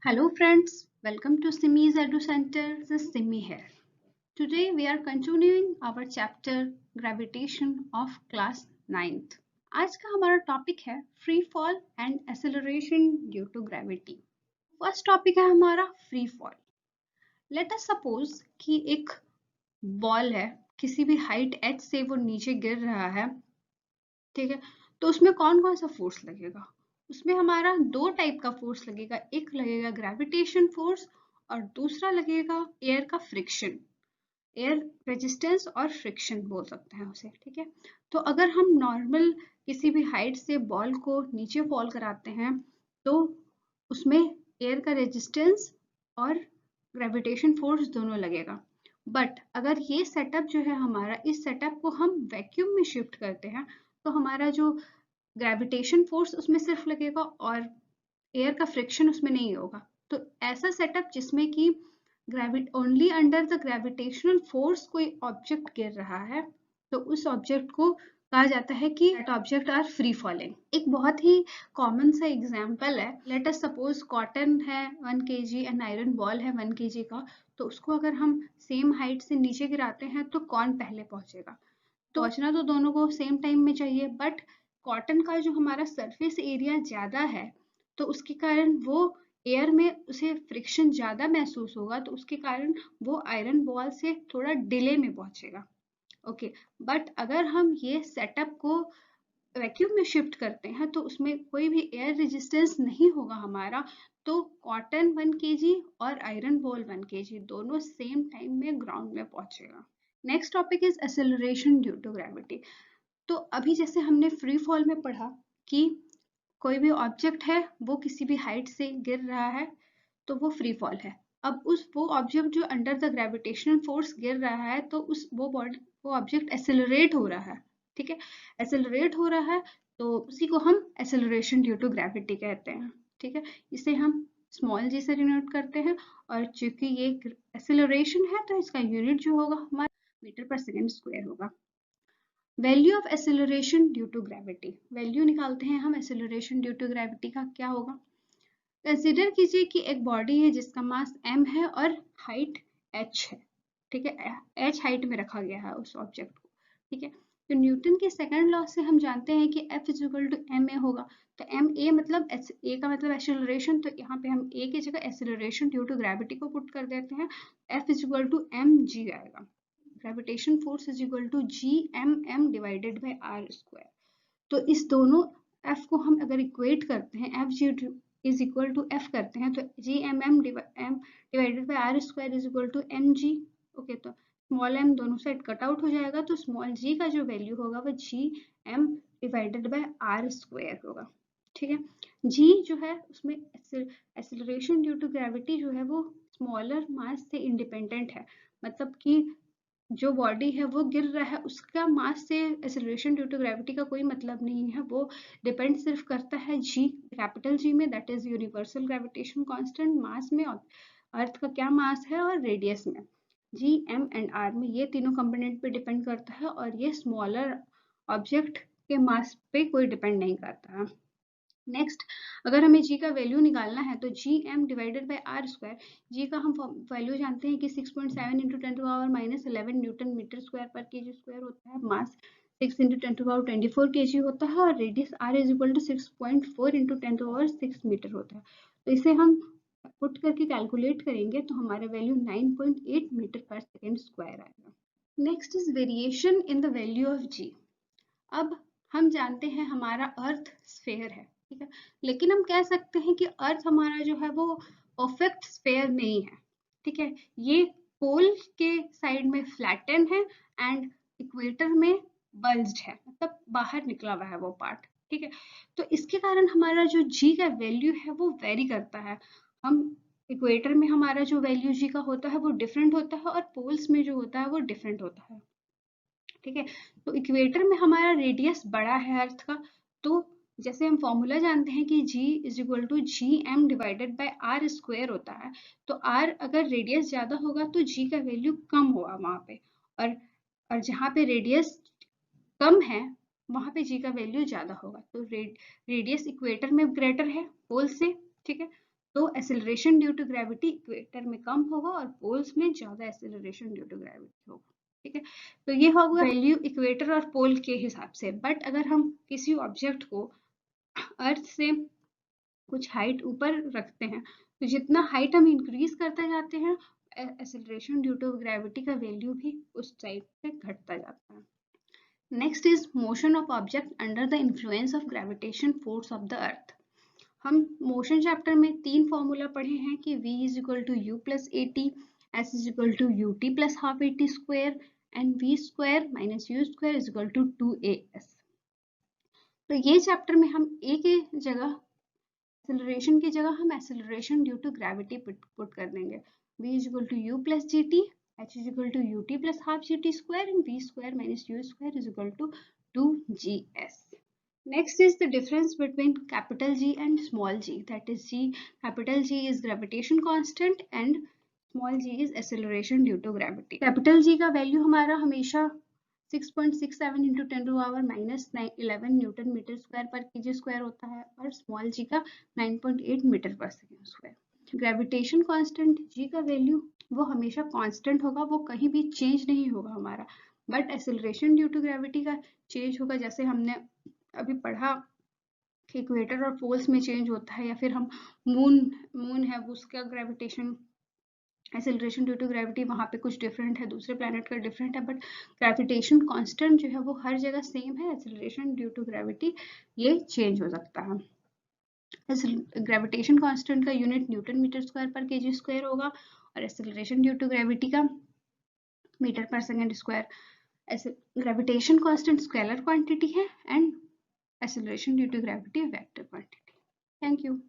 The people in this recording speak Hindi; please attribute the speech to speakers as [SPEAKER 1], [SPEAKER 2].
[SPEAKER 1] Hello friends, welcome to Simi's Edu Center. This is Simi here. Today we are continuing our chapter Gravitation of class 9th. आज का हमारा टॉपिक है free fall and acceleration due to gravity. First topic है हमारा free fall. Let us suppose कि एक बॉल है, किसी भी हाइट h से वो नीचे गिर रहा है, ठीक है। तो उसमें कौन कौन सा फोर्स लगेगा? उसमें हमारा दो टाइप का फोर्स लगेगा, एक लगेगा ग्रेविटेशन फोर्स और दूसरा लगेगा एयर का फ्रिक्शन, एयर रेजिस्टेंस और फ्रिक्शन बोल सकते हैं उसे, ठीक है। तो अगर हम नॉर्मल किसी भी हाइट से बॉल को नीचे फॉल कराते हैं तो उसमें एयर का रेजिस्टेंस और ग्रेविटेशन फोर्स दोनों लगेगा। बट अगर ये सेटअप जो है हमारा, इस सेटअप को हम वैक्यूम में शिफ्ट करते हैं तो हमारा जो ग्रेविटेशन फोर्स उसमें सिर्फ लगेगा और एयर का फ्रिक्शन उसमें नहीं होगा। तो ऐसा सेटअप जिसमें कि only under the gravitational force कोई ऑब्जेक्ट गिर रहा है, तो उस ऑब्जेक्ट को कहा जाता है कि that object are free falling. एक बहुत ही कॉमन सा एग्जांपल है, लेट अस सपोज कॉटन है 1 kg एंड आयरन बॉल है 1 kg का, तो उसको अगर हम सेम हाइट से नीचे गिराते हैं तो कौन पहले पहुंचेगा? तो पहुंचना तो दोनों को सेम टाइम में चाहिए, बट कॉटन का जो हमारा सरफेस एरिया ज्यादा है तो उसके कारण वो एयर में उसे फ्रिक्शन ज्यादा महसूस होगा, तो उसके कारण वो आयरन बॉल से थोड़ा डिले में पहुंचेगा। ओके, बट अगर हम ये सेटअप को वैक्यूम में शिफ्ट करते हैं तो उसमें कोई भी एयर रेजिस्टेंस नहीं होगा हमारा, तो कॉटन 1 kg और आयरन बॉल 1 kg दोनों सेम टाइम में ग्राउंड में पहुंचेगा। Next topic is acceleration due to gravity. तो अभी जैसे हमने फ्री फॉल में पढ़ा कि कोई भी ऑब्जेक्ट है वो किसी भी हाइट से गिर रहा है तो वो फ्री फॉल है। अब वो ऑब्जेक्ट जो अंडर द ग्रेविटेशनल फोर्स गिर रहा है तो वो ऑब्जेक्ट एक्सेलरेट हो रहा है, ठीक है। एक्सेलरेट हो रहा है तो उसी को हम एक्सेलरेशन ड्यू टू ग्रेविटी कहते हैं, ठीक है। इसे हम स्मॉल जी से डिनोट करते हैं और चूंकि ये एक्सेलरेशन है तो इसका यूनिट जो होगा हमारा मीटर पर सेकेंड स्क्वायर होगा। Value of acceleration due to gravity, value निकालते हैं हम एक्सेलरेशन ड्यू टू ग्रेविटी का क्या होगा। कंसीडर कीजिए कि एक बॉडी है जिसका मास m है और हाइट h है, ठीक है। h हाइट में रखा गया है उस ऑब्जेक्ट को, ठीक है। तो न्यूटन के सेकंड लॉ से हम जानते हैं कि F is equal to M A होगा। तो एम ए मतलब ए का मतलब एक्सेलरेशन, तो यहाँ पे हम ए की जगह एक्सेलरेशन ड्यू टू ग्रेविटी को पुट कर देते हैं। F is equal to M G आएगा। Gravitation force is equal to G M divided by R square. तो इस दोनों F को हम अगर इक्वेट करते हैं, F G is equal to F करते हैं, तो G M divided by R square is equal to M G. Okay, तो स्मॉल m दोनों साइड कट आउट हो जाएगा, तो स्मॉल g का जो वैल्यू होगा वो G M divided by R square होगा, ठीक है। g जो है उसमें एक्सेलरेशन ड्यू टू ग्रेविटी जो है वो स्मॉलर मास से इंडिपेंडेंट है, मतलब कि जो बॉडी है वो गिर रहा है उसका मास से एक्सेलरेशन ड्यू टू ग्रेविटी का कोई मतलब नहीं है, वो डिपेंड सिर्फ करता है जी, कैपिटल जी में, that is universal gravitation constant, mass में, और अर्थ का क्या मास है, और रेडियस में, जी एम एंड आर में, ये तीनों कंपोनेंट पे डिपेंड करता है, और ये स्मॉलर ऑब्जेक्ट के मास पे कोई डिपेंड नहीं करता है। नेक्स्ट, अगर हमें g का वैल्यू निकालना है तो G M divided by R square, G का हम वैल्यू जानते हैं कि 6.7 into 10 to power minus 11 newton metre square पर केजी स्क्वायर होता है, mass 6 into 10 to power 24 KG होता है, और radius r is equal to 6.4 into 10 to power 6 metre होता है। तो इसे हम पुट करके कैलकुलेट करेंगे तो हमारा वैल्यू 9.8 मीटर पर सेकेंड स्क्वायर आएगा। Next is variation in the value of G. अब हम जानते हैं हमारा अर्थ स्फेयर है, ठीक है, लेकिन हम कह सकते हैं कि अर्थ हमारा जो है वो परफेक्ट स्फेयर नहीं है, ठीक है। ये पोल के साइड में फ्लैटन है एंड इक्वेटर में बल्ज्ड है, मतलब बाहर निकला हुआ है वो पार्ट, ठीक है। तो इसके कारण हमारा जो जी का वैल्यू है वो वेरी करता है। हम इक्वेटर में हमारा जो वैल्यू जी का होता है वो डिफरेंट होता है और पोल्स में जो होता है वो डिफरेंट होता है, ठीक है। तो इक्वेटर में हमारा रेडियस बड़ा है अर्थ का, तो जैसे हम फॉर्मूला जानते हैं कि g is equal to G M divided by R square होता है, तो r अगर रेडियस ज्यादा होगा तो g का वैल्यू कम होगा वहां पे, और जहाँ पे रेडियस कम है वहां पे g का वैल्यू ज्यादा होगा। तो रेडियस इक्वेटर में ग्रेटर है पोल से, ठीक है। तो acceleration due to gravity equator में कम होगा और पोल्स में ज्यादा एक्सेलरेशन ड्यू टू ग्रेविटी होगा। ठीक है, तो ये होगा वैल्यू इक्वेटर और पोल के हिसाब से। बट अगर हम किसी ऑब्जेक्ट को अर्थ से कुछ हाइट ऊपर रखते हैं तो जितना हाइट हम इंक्रीज करते जाते हैं एक्सेलरेशन ड्यू टू ग्रेविटी का वैल्यू भी उस टाइप से घटता जाता है। Next is motion of object under the influence of gravitation force of the earth. हम मोशन चैप्टर में 3 फॉर्मूला पढ़े हैं कि v is equal to U plus A T, S is equal to U T plus half A T square and v square minus U square is equal to 2as। तो ये चैप्टर में हम a की जगह एक्सेलरेशन की जगह हम acceleration due to gravity put कर देंगे। v is equal to U plus G T, h is equal to U T plus half G T square and v square minus U square is equal to 2gs। Next is the difference between capital G and small g. That is capital G is gravitation constant and small g is acceleration due to gravity. Capital G का वैल्यू हमारा हमेशा 6.67 into 10 to the power minus 11 newton metre square पर केजी स्क्वायर होता है और स्मॉल जी का 9.8 मीटर पर second square. Gravitation constant G का वैल्यू वो हमेशा कांस्टेंट होगा, वो कहीं भी चेंज नहीं होगा हमारा। But acceleration due to gravity का चेंज होगा, जैसे हमने अभी पढ़ा कि इक्वेटर और पोल्स में चेंज होता है, या फिर हम मून है उसका gravitation acceleration due to gravity वहाँ पे कुछ डिफरेंट है, दूसरे प्लैनेट का डिफरेंट है, बट ग्रेविटेशन कांस्टेंट जो है वो हर जगह सेम है। एक्सेलरेशन ड्यू टू ग्रेविटी ये चेंज हो सकता है। ग्रेविटेशन कांस्टेंट का यूनिट न्यूटन मीटर स्क्वायर पर केजी स्क्वायर होगा और एक्सेलरेशन ड्यू टू ग्रेविटी का मीटर पर second square. Gravitation constant scalar quantity है and acceleration due to gravity vector quantity. Thank you.